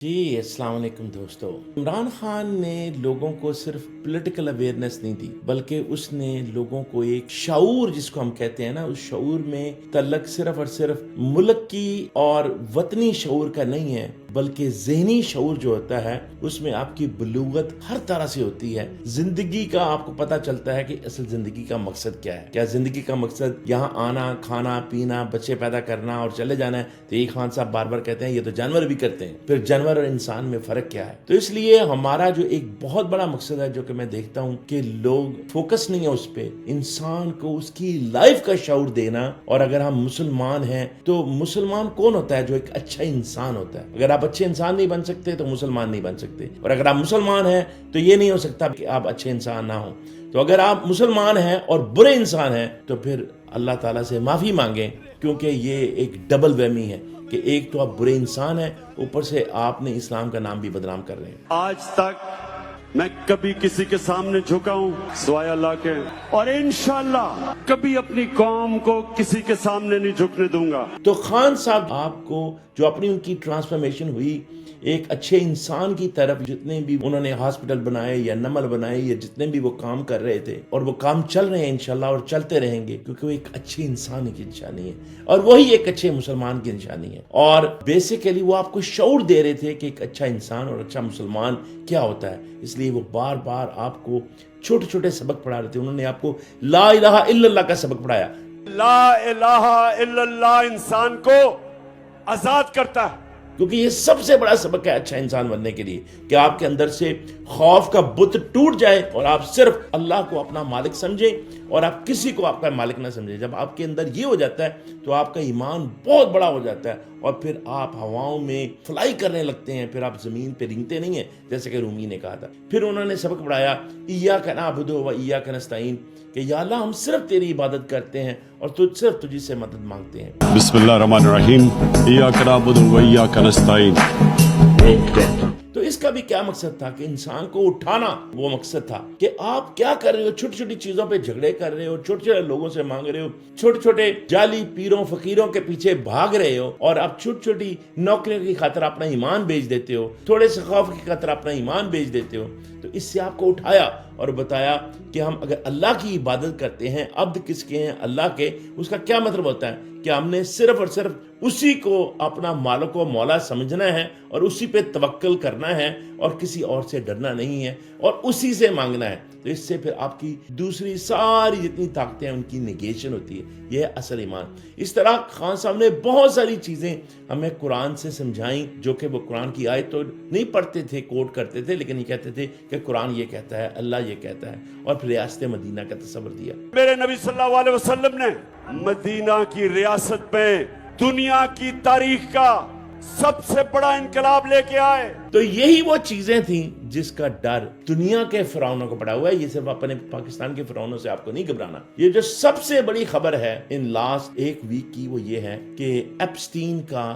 جی السلام علیکم دوستو. عمران خان نے لوگوں کو صرف پولیٹیکل اویئرنیس نہیں دی بلکہ اس نے لوگوں کو ایک شعور جس کو ہم کہتے ہیں نا، اس شعور میں تعلق صرف اور صرف ملک کی اور وطنی شعور کا نہیں ہے بلکہ ذہنی شعور جو ہوتا ہے اس میں آپ کی بلوغت ہر طرح سے ہوتی ہے. زندگی کا آپ کو پتہ چلتا ہے کہ اصل زندگی کا مقصد کیا ہے. کیا زندگی کا مقصد یہاں آنا، کھانا پینا، بچے پیدا کرنا اور چلے جانا ہے؟ تو یہ خان صاحب بار بار کہتے ہیں یہ تو جانور بھی کرتے ہیں. پھر جانور اور انسان میں فرق کیا ہے؟ تو اس لیے ہمارا جو ایک بہت بڑا مقصد ہے جو کہ میں دیکھتا ہوں کہ لوگ فوکس نہیں ہے اس پہ، انسان کو اس کی لائف کا شعور دینا. اور اگر ہم مسلمان ہیں تو مسلمان کون ہوتا ہے؟ جو ایک اچھا انسان ہوتا ہے. اگر آپ اچھے انسان نہیں بن سکتے تو مسلمان نہیں بن سکتے، اور اگر آپ مسلمان ہیں تو یہ نہیں ہو سکتا کہ آپ اچھے انسان نہ ہوں. تو اگر آپ مسلمان ہیں اور برے انسان ہیں تو پھر اللہ تعالیٰ سے معافی مانگیں، کیونکہ یہ ایک ڈبل وہمی ہے کہ ایک تو آپ برے انسان ہیں، اوپر سے آپ نے اسلام کا نام بھی بدنام کر رہے ہیں. آج تک میں کبھی کسی کے سامنے جھکا ہوں سوائے اللہ کے، اور انشاءاللہ کبھی اپنی قوم کو کسی کے سامنے نہیں جھکنے دوں گا. تو خان صاحب آپ کو جو اپنی ان کی ٹرانسفارمیشن ہوئی ایک اچھے انسان کی طرف، جتنے بھی انہوں نے ہاسپٹل بنائے یا نمل بنائے یا جتنے بھی وہ کام کر رہے تھے، اور وہ کام چل رہے ہیں انشاءاللہ اور چلتے رہیں گے، کیونکہ وہ ایک اچھے انسان کی نشانی ہے اور وہی ایک اچھے مسلمان کی نشانی ہے. اور بیسیکلی وہ آپ کو شعور دے رہے تھے کہ ایک اچھا انسان اور اچھا مسلمان کیا ہوتا ہے. اس لیے وہ بار بار آپ کو چھوٹے چھوٹے سبق پڑھا رہے تھے. انہوں نے آپ کو لا الہ الا اللہ کا سبق پڑھایا. لا الہ الا اللہ انسان کو آزاد کرتا ہے، کیونکہ یہ سب سے بڑا سبق ہے اچھا انسان بننے کے لیے، کہ آپ کے اندر سے خوف کا بت ٹوٹ جائے اور آپ صرف اللہ کو اپنا مالک سمجھیں اور آپ کسی کو آپ کا مالک نہ سمجھیں. جب آپ کے اندر یہ ہو جاتا ہے تو آپ کا ایمان بہت بڑا ہو جاتا ہے اور پھر آپ ہواؤں میں فلائی کرنے لگتے ہیں. پھر آپ زمین پہ رینگتے نہیں ہیں، جیسے کہ رومی نے کہا تھا. پھر انہوں نے سبق پڑھایا ایاک نعبد و ایاک نستعین، کہ یا اللہ ہم صرف تیری عبادت کرتے ہیں اور صرف تجھی سے مدد مانگتے ہیں. بسم اللہ الرحمن الرحیم. ایاک نعبد و ایاک نستعین. تو اس کا بھی کیا مقصد تھا؟ کہ انسان کو اٹھانا. وہ مقصد تھا کہ آپ کیا کر رہے ہو، چھوٹی چھوٹی چیزوں پہ جھگڑے کر رہے ہو، چھوٹے چھوٹے لوگوں سے مانگ رہے ہو، چھوٹے چھوٹے جعلی پیروں فقیروں کے پیچھے بھاگ رہے ہو، اور آپ چھوٹی چھوٹی نوکریوں کی خاطر اپنا ایمان بیچ دیتے ہو، تھوڑے سے خوف کی خاطر اپنا ایمان بیچ دیتے ہو. تو اس سے آپ کو اٹھایا اور بتایا کہ ہم اگر اللہ کی عبادت کرتے ہیں، عبد کس کے ہیں؟ اللہ کے. اس کا کیا مطلب ہوتا ہے؟ کہ ہم نے صرف اور صرف اسی کو اپنا مالک و مولا سمجھنا ہے اور اسی پہ توکل کرنا ہے اور کسی اور سے ڈرنا نہیں ہے اور اسی سے مانگنا ہے. تو اس سے پھر آپ کی دوسری ساری جتنی طاقتیں ہیں ان کی نیگیشن ہوتی ہے. یہ ہے اصل ایمان. اس طرح خان صاحب نے بہت ساری چیزیں ہمیں قرآن سے سمجھائیں، جو کہ وہ قرآن کی آیت تو نہیں پڑھتے تھے، کوٹ کرتے تھے، لیکن یہ کہتے تھے کہ قرآن یہ کہتا ہے، اللہ یہ کہتا ہے، اور پھر ریاست مدینہ کا تصور دیا. میرے نبی صلی اللہ علیہ وسلم نے مدینہ کی ریاست میں دنیا کی تاریخ کا سب سے بڑا انقلاب لے کے آئے. تو یہی وہ چیزیں تھیں جس کا ڈر دنیا کے فرعونوں کو پڑا ہوا ہے. یہ صرف اپنے پاکستان کے فرعونوں سے آپ کو نہیں گھبرانا. یہ جو سب سے بڑی خبر ہے ان لاسٹ ایک ویک کی، وہ یہ ہے کہ ایپسٹین کا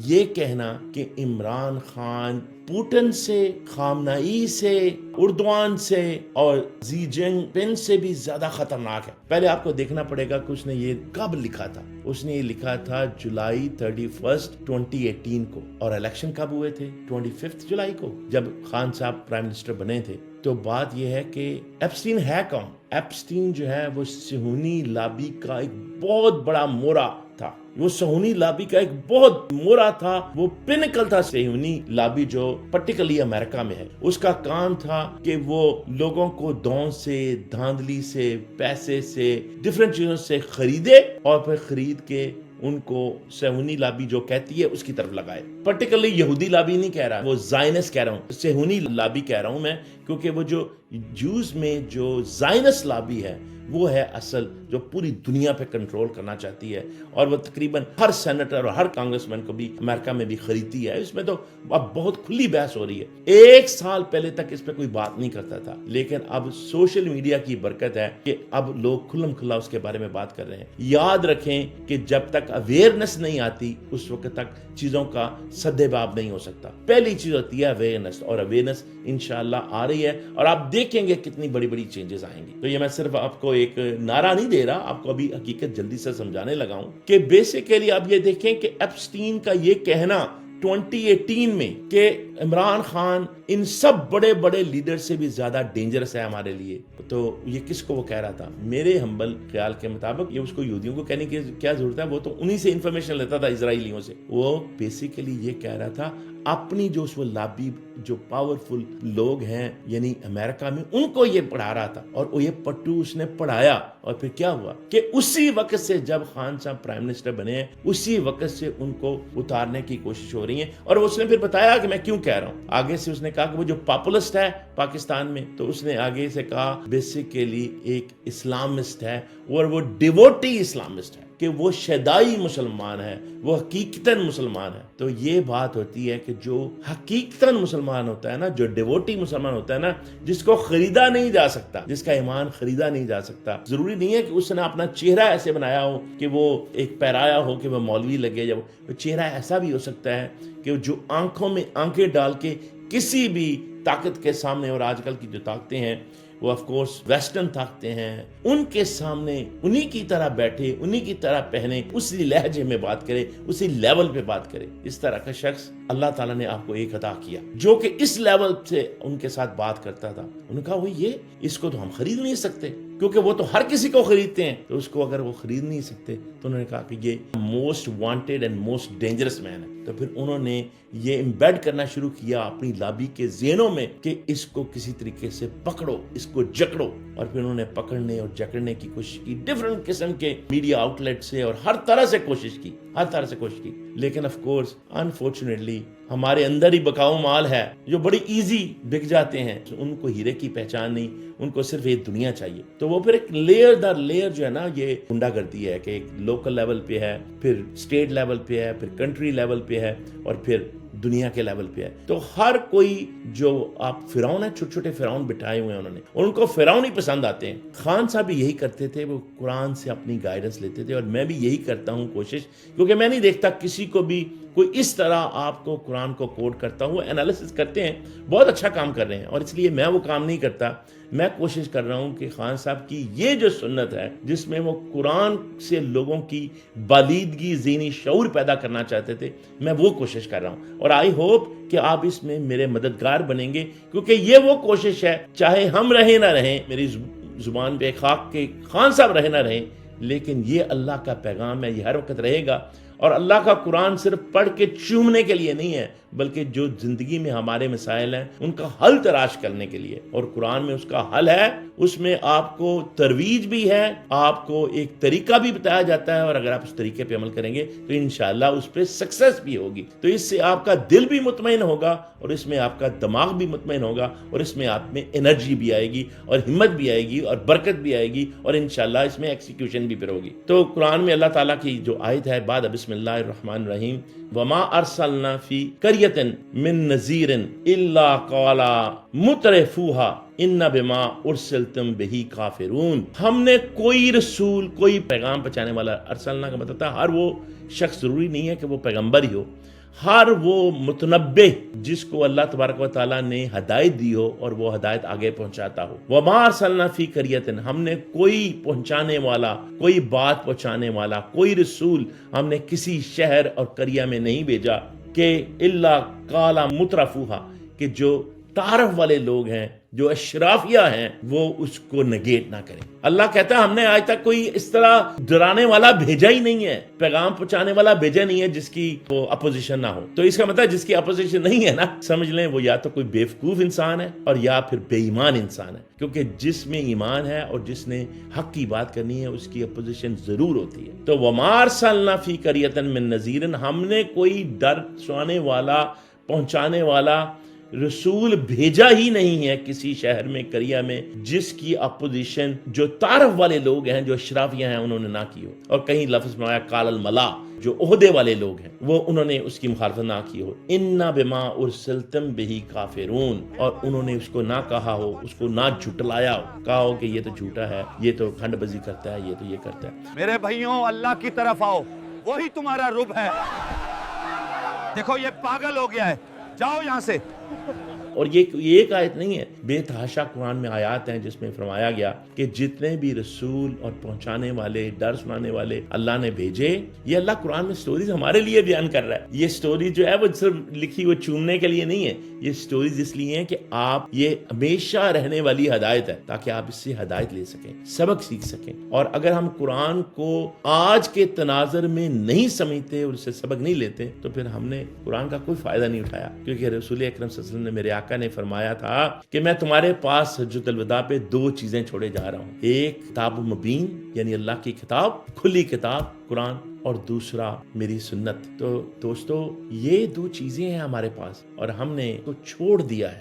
یہ کہنا کہ عمران خان پوٹن سے، خامنئی سے، اردوان سے اور زی جنگ پن سے بھی زیادہ خطرناک ہے. پہلے آپ کو دیکھنا پڑے گا کہ اس نے یہ کب لکھا تھا. اس نے یہ لکھا تھا جولائی 31 2018 کو، اور الیکشن کب ہوئے تھے؟ 25 جولائی کو، جب خان صاحب پرائم منسٹر بنے تھے. تو بات یہ ہے کہ ایپسٹین ہے کون؟ ایپسٹین جو ہے وہ صہیونی لابی کا ایک بہت بڑا مورا تھا. وہ صہیونی لابی کا ایک بہت مورا تھا، وہ پینکل تھا صہیونی لابی جو پرٹیکلی امریکہ میں ہے. اس کا کام تھا کہ وہ لوگوں کو دون سے، دھاندلی سے، پیسے سے، ڈیفرنٹ چیزوں سے خریدے اور پھر خرید کے ان کو صہیونی لابی جو کہتی ہے اس کی طرف لگائے. پرٹیکلی یہودی لابی نہیں کہہ رہا، وہ زائنس کہہ رہا ہوں، صہیونی لابی کہہ رہا ہوں میں، کیونکہ وہ جو جوز میں جو زائنس لابی ہے وہ ہے اصل جو پوری دنیا پہ کنٹرول کرنا چاہتی ہے، اور وہ تقریباً ہر سینیٹر اور ہر کانگریس مین کو بھی امریکہ میں بھی خریدتی ہے. اس میں تو اب بہت کھلی بحث ہو رہی ہے. ایک سال پہلے تک اس پہ کوئی بات نہیں کرتا تھا، لیکن اب سوشل میڈیا کی برکت ہے کہ اب لوگ کھلم کھلا اس کے بارے میں بات کر رہے ہیں. یاد رکھیں کہ جب تک اویئرنس نہیں آتی اس وقت تک چیزوں کا سدے باب نہیں ہو سکتا. پہلی چیز ہوتی ہے اویئرنس، اور اویئرنس انشاءاللہ آ رہی ہے اور آپ دیکھیں گے کتنی بڑی بڑی چینجز آئیں گی. تو یہ میں صرف آپ کو ایک نعرہ نہیں دے رہا، آپ کو ابھی حقیقت جلدی سے سمجھانے لگا ہوں کہ بیسیکلی آپ یہ دیکھیں کہ ایپسٹین کا یہ کہنا 2018 میں کہ عمران خان ان سب بڑے بڑے لیڈر سے بھی زیادہ ڈینجرس ہے ہمارے لیے. تو یہ کس کو وہ کہہ رہا تھا؟ میرے ہمبل خیال کے مطابق یہ اس کو یہودیوں کو کہنے کی کیا ضرورت ہے, وہ تو انہی سے انفارمیشن لیتا تھا, اسرائیلیوں سے. وہ بیسیکلی یہ کہہ رہا تھا اپنی جو اس وہ لابی جو پاورفل لوگ ہیں یعنی امریکہ میں, ان کو یہ پڑھا رہا تھا. اور وہ یہ پٹو اس نے پڑھایا, اور پھر کیا ہوا کہ اسی وقت سے جب خان صاحب پرائم منسٹر بنے ہیں اسی وقت سے ان کو اتارنے کی کوشش ہو رہی ہے. اور اس نے پھر بتایا کہ میں کیوں کہہ رہا ہوں. آگے سے اس نے کہا کہ وہ جو پاپولسٹ ہے پاکستان میں, تو اس نے آگے سے کہا بیسیکلی ایک اسلامسٹ ہے, اور وہ ڈیووٹی اسلامسٹ ہے, کہ وہ شیدائی مسلمان ہے, وہ حقیقتاً مسلمان ہے. تو یہ بات ہوتی ہے کہ جو حقیقتاً مسلمان ہوتا ہے نا, جو ڈیووٹی مسلمان ہوتا ہے نا, جس کو خریدا نہیں جا سکتا, جس کا ایمان خریدا نہیں جا سکتا. ضروری نہیں ہے کہ اس نے اپنا چہرہ ایسے بنایا ہو کہ وہ ایک پیرایا ہو کہ وہ مولوی لگے, یا وہ چہرہ ایسا بھی ہو سکتا ہے کہ جو آنکھوں میں آنکھیں ڈال کے کسی بھی طاقت کے سامنے, اور آج کل کی جو طاقتیں ہیں وہ آف کورس ویسٹرن طاقتیں ہیں, ان کے سامنے انہی کی طرح بیٹھے, انہی کی طرح پہنے, اسی لہجے میں بات کرے, اسی لیول پہ بات کرے. اس طرح کا شخص اللہ تعالیٰ نے آپ کو ایک عطا کیا جو کہ اس لیول سے ان کے ساتھ بات کرتا تھا. انہوں نے کہا وہ یہ اس کو تو ہم خرید نہیں سکتے, کیونکہ وہ تو ہر کسی کو خریدتے ہیں, تو اس کو اگر وہ خرید نہیں سکتے, تو انہوں نے کہا کہ یہ most wanted and most dangerous man ہے. تو پھر انہوں نے یہ امبیڈ کرنا شروع کیا اپنی لابی کے ذہنوں میں کہ اس کو کسی طریقے سے پکڑو, اس کو جکڑو. اور پھر انہوں نے پکڑنے اور جکڑنے کی کوشش کی, ڈیفرنٹ قسم کے میڈیا آؤٹ لیٹ سے, اور ہر طرح سے کوشش کی, ہر طرح سے کوشش کی. لیکن آف کورس انفارچونیٹلی ہمارے اندر ہی بکاؤ مال ہے جو بڑی ایزی بک جاتے ہیں. ان کو ہیرے کی پہچان نہیں, ان کو صرف ایک دنیا چاہیے. تو وہ پھر ایک لیئر در لیئر جو ہے نا, یہ گنڈا گردی ہے کہ ایک لوکل لیول پہ ہے, پھر اسٹیٹ لیول پہ ہے, پھر کنٹری لیول پہ ہے, اور پھر دنیا کے لیول پہ ہے. تو ہر کوئی جو آپ فرعون ہیں, چھوٹے چھوٹے فرعون بٹھائے ہوئے ہیں انہوں نے, اور ان کو فرعون ہی پسند آتے ہیں. خان صاحب بھی یہی کرتے تھے, وہ قرآن سے اپنی گائیڈنس لیتے تھے, اور میں بھی یہی کرتا ہوں کوشش, کیونکہ میں نہیں دیکھتا کسی کو بھی کوئی اس طرح آپ کو قرآن کو کوٹ کرتا ہوں. انالیسس کرتے ہیں, بہت اچھا کام کر رہے ہیں, اور اس لیے میں وہ کام نہیں کرتا. میں کوشش کر رہا ہوں کہ خان صاحب کی یہ جو سنت ہے جس میں وہ قرآن سے لوگوں کی بالیدگی, ذہنی شعور پیدا کرنا چاہتے تھے, میں وہ کوشش کر رہا ہوں. اور آئی ہوپ کہ آپ اس میں میرے مددگار بنیں گے, کیونکہ یہ وہ کوشش ہے, چاہے ہم رہیں نہ رہیں, میری زبان پہ خاک کے خان صاحب رہیں نہ رہیں, لیکن یہ اللہ کا پیغام ہے, یہ ہر وقت رہے گا. اور اللہ کا قرآن صرف پڑھ کے چومنے کے لیے نہیں ہے, بلکہ جو زندگی میں ہمارے مسائل ہیں ان کا حل تلاش کرنے کے لیے. اور قرآن میں اس کا حل ہے, اس میں آپ کو ترویج بھی ہے, آپ کو ایک طریقہ بھی بتایا جاتا ہے, اور اگر آپ اس طریقے پہ عمل کریں گے تو انشاءاللہ اس پہ سکسیس بھی ہوگی. تو اس سے آپ کا دل بھی مطمئن ہوگا, اور اس میں آپ کا دماغ بھی مطمئن ہوگا, اور اس میں آپ میں انرجی بھی آئے گی, اور ہمت بھی آئے گی, اور برکت بھی آئے گی, اور انشاءاللہ اس میں ایکسیکیوشن بھی پھر ہوگی. تو قرآن میں اللہ تعالیٰ کی جو آیت ہے بعد بسم اللہ الرحمن الرحیم, وما ارسلنا فی قریۃ من نذیر الا قال مترفوها ان بما ارسلتم به کافرون. ہم نے کوئی رسول, کوئی پیغام پہنچانے والا, ارسلنا کا مطلب تھا ہر وہ شخص, ضروری نہیں ہے کہ وہ پیغمبر ہی ہو, ہر وہ متنبع جس کو اللہ تبارک و تعالیٰ نے ہدایت دی ہو اور وہ ہدایت آگے پہنچاتا ہو. وما ارسلنا فی قریۃ, ہم نے کوئی پہنچانے والا, کوئی بات پہنچانے والا, کوئی رسول ہم نے کسی شہر اور قریہ میں نہیں بھیجا کہ الا قال مترفوها, کہ جو تعارف والے لوگ ہیں, جو اشرافیہ ہیں, وہ اس کو نگیٹ نہ کریں. اللہ کہتا ہے ہم نے آج تک کوئی اس طرح ڈرانے والا بھیجا ہی نہیں ہے, پیغام پہنچانے والا بھیجا نہیں ہے جس کی وہ اپوزیشن نہ ہو. تو اس کا مطلب جس کی اپوزیشن نہیں ہے نا, سمجھ لیں وہ یا تو کوئی بیوقوف انسان ہے اور یا پھر بے ایمان انسان ہے. کیونکہ جس میں ایمان ہے اور جس نے حق کی بات کرنی ہے اس کی اپوزیشن ضرور ہوتی ہے. تو وما ارسلنا فی قریۃ من نذیر, ہم نے کوئی ڈر سنانے والا, پہنچانے والا رسول بھیجا ہی نہیں ہے کسی شہر میں, قریہ میں, جس کی اپوزیشن جو تعارف والے لوگ ہیں, جو اشرافیہ ہیں, انہوں نے نہ کی ہو. اور کہیں لفظ میں آیا قال الملا, جو عہدے والے لوگ ہیں, وہ انہوں نے اس کی مخالفت نہ کی ہو. انا بما ارسلتم بہ کافرون, اور انہوں نے اس کو نہ کہا ہو, اس کو نہ جھٹلایا ہو, کہا ہو کہ یہ تو جھوٹا ہے, یہ تو کھنڈ بازی کرتا ہے, یہ تو یہ کرتا ہے. میرے بھائیوں, اللہ کی طرف آؤ, وہی تمہارا رب ہے. دیکھو یہ پاگل ہو گیا ہے, جاؤ یہاں سے. اور یہ ایک آیت نہیں ہے، بے تحاشا قرآن میں آیات ہیں جس میں فرمایا گیا کہ جتنے بھی رسول اور پہنچانے والے، ڈر سنانے والے اللہ نے بھیجے، یہ اللہ قرآن میں سٹوریز ہمارے لیے بیان کر رہا ہے. یہ سٹوری جو ہے وہ صرف لکھی وہ چومنے کے لیے نہیں ہے، یہ سٹوریز اس لیے ہیں کہ آپ، یہ ہمیشہ رہنے والی ہدایت ہے تاکہ آپ اس سے ہدایت لے سکیں، سبق سیکھ سکیں. اور اگر ہم قرآن کو آج کے تناظر میں نہیں سمجھتے اور اس سے سبق نہیں لیتے تو پھر ہم نے قرآن کا کوئی فائدہ نہیں اٹھایا. کیونکہ رسول اکرم صلی اللہ علیہ وسلم نے، میرے آقا نے فرمایا تھا کہ میں تمہارے پاس حجۃ الوداع پہ 2 چیزیں چھوڑے جا رہا ہوں، ایک کتاب مبین یعنی اللہ کی کتاب، کھلی کتاب قرآن، اور دوسرا میری سنت. تو دوستو یہ 2 چیزیں ہیں ہمارے پاس اور ہم نے تو چھوڑ دیا ہے.